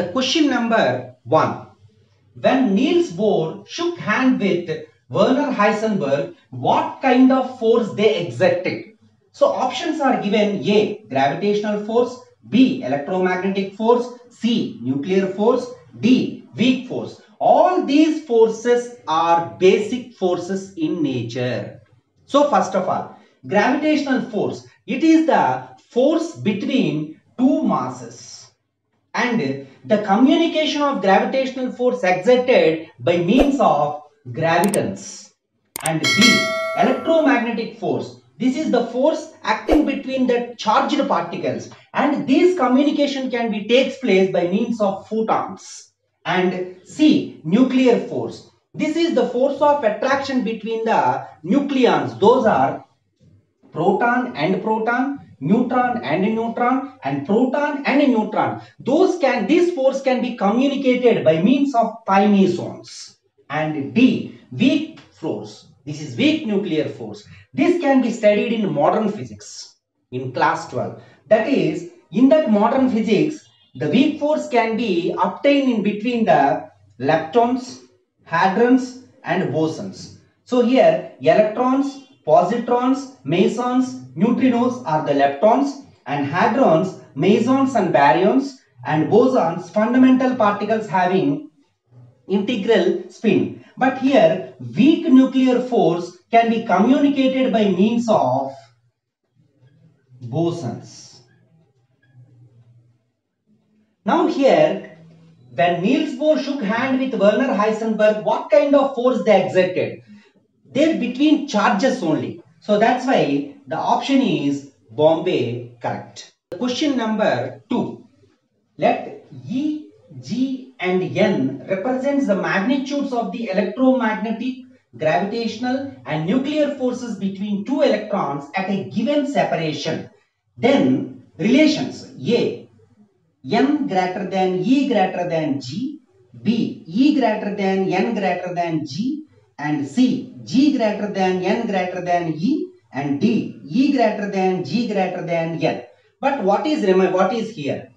The question number 1. When Niels Bohr shook hand with Werner Heisenberg, what kind of force they exerted? So options are given: A. Gravitational force, B. Electromagnetic force, C. Nuclear force, D. Weak force. All these forces are basic forces in nature. So first of all, gravitational force, it is the force between two masses, and the communication of gravitational force exerted by means of gravitons. And B, electromagnetic force, this is the force acting between the charged particles, and this communication can be takes place by means of photons. And C, nuclear force, this is the force of attraction between the nucleons. Those are proton and proton, neutron and neutron, and proton and neutron. This force can be communicated by means of pi mesons. And D, weak force, this is weak nuclear force. This can be studied in modern physics in class 12. That is, in that modern physics, the weak force can be obtained in between the leptons, hadrons, and bosons. So here, electrons, positrons, mesons, neutrinos are the leptons, and hadrons, mesons and baryons, and bosons, fundamental particles having integral spin. But here, weak nuclear force can be communicated by means of bosons. Now here, when Niels Bohr shook hand with Werner Heisenberg, what kind of force they exerted? They're between charges only. So that's why the option is Bombay correct. Question number 2. Let E, G and N represents the magnitudes of the electromagnetic, gravitational and nuclear forces between two electrons at a given separation. Then relations: A, N greater than E greater than G, B, E greater than N greater than G, and C, G greater than N greater than E, and D, E greater than G greater than N. But what is here?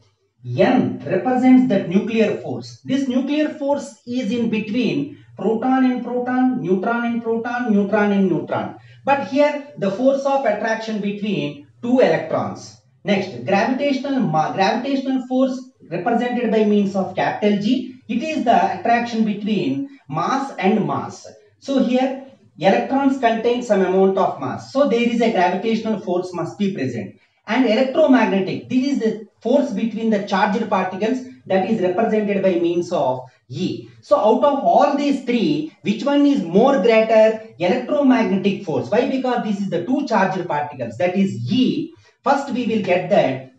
N represents the nuclear force. This nuclear force is in between proton and proton, neutron and proton, neutron and neutron. But here the force of attraction between two electrons. Next, gravitational force represented by means of capital G. It is the attraction between mass and mass. So here electrons contain some amount of mass. So there is a gravitational force must be present. And electromagnetic, this is the force between the charged particles, that is represented by means of E. So out of all these three, which one is more greater? Electromagnetic force. Why? Because this is the two charged particles, that is E. First we will get that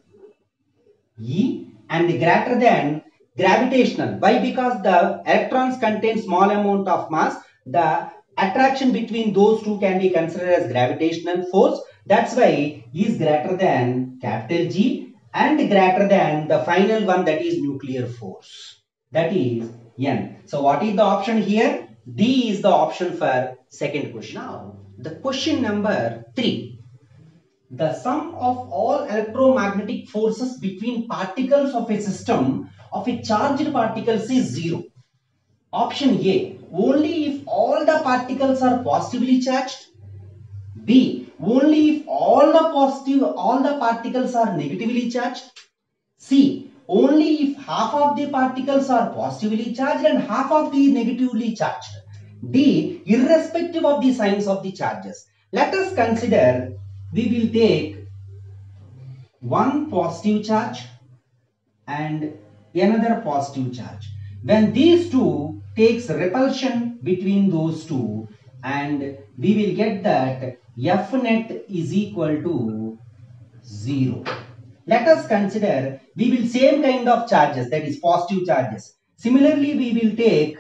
E, and greater than gravitational. Why? Because the electrons contain small amount of mass. The attraction between those two can be considered as gravitational force. That's why E is greater than capital G and greater than the final one, that is nuclear force, that is N. So what is the option here? D is the option for second question. Now the question number 3. The sum of all electromagnetic forces between particles of a system of a charged particles is 0. Option A, only if all the particles are positively charged. B, only if all the particles are negatively charged. C, only if half of the particles are positively charged and half of the negatively charged. D, irrespective of the signs of the charges. Let us consider, we will take one positive charge and another positive charge. When these two takes repulsion between those two, and we will get that F net is equal to 0. Let us consider, we will same kind of charges, that is positive charges. Similarly, we will take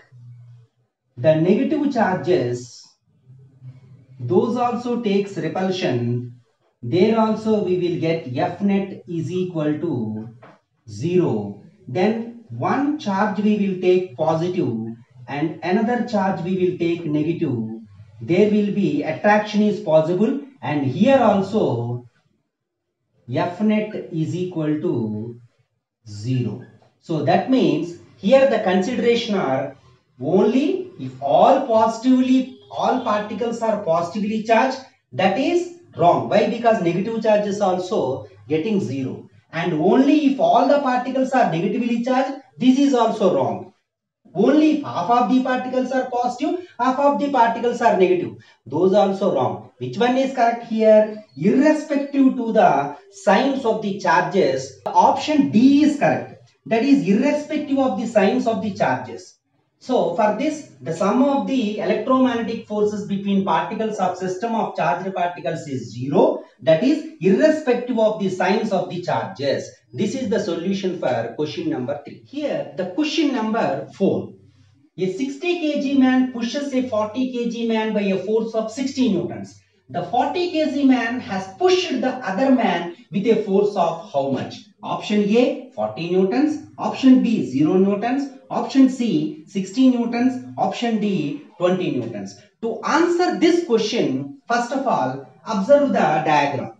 the negative charges. Those also takes repulsion. There also we will get F net is equal to 0. Then one charge we will take positive and another charge we will take negative. There will be attraction is possible, and here also F net is equal to 0. So that means here the consideration are only if all particles are positively charged, that is wrong. Why? Because negative charge is also getting 0. And only if all the particles are negatively charged, this is also wrong. Only if half of the particles are positive, half of the particles are negative. Those also wrong. Which one is correct here? Irrespective to the signs of the charges, option D is correct. That is irrespective of the signs of the charges. So for this, the sum of the electromagnetic forces between particles of system of charged particles is 0. That is irrespective of the signs of the charges. This is the solution for question number 3. Here the question number 4. A 60 kg man pushes a 40 kg man by a force of 60 newtons. The 40 kg man has pushed the other man with a force of how much? Option A 40 newtons, option B 0 newtons, option C 60 newtons, option D 20 newtons. To answer this question, first of all, observe the diagram.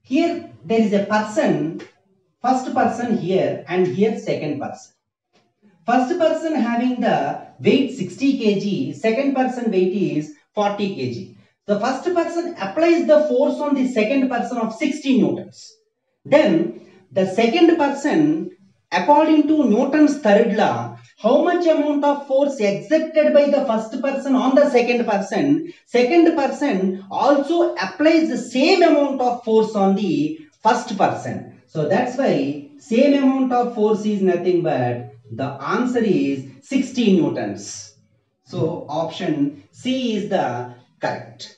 Here there is a person, first person here and here second person. First person having the weight 60 kg, second person weight is 40 kg. The first person applies the force on the second person of 60 newtons. Then the second person, according to Newton's third law, how much amount of force exerted by the first person on the second person also applies the same amount of force on the first person. So that's why same amount of force is nothing but the answer is 60 newtons. So option C is the correct.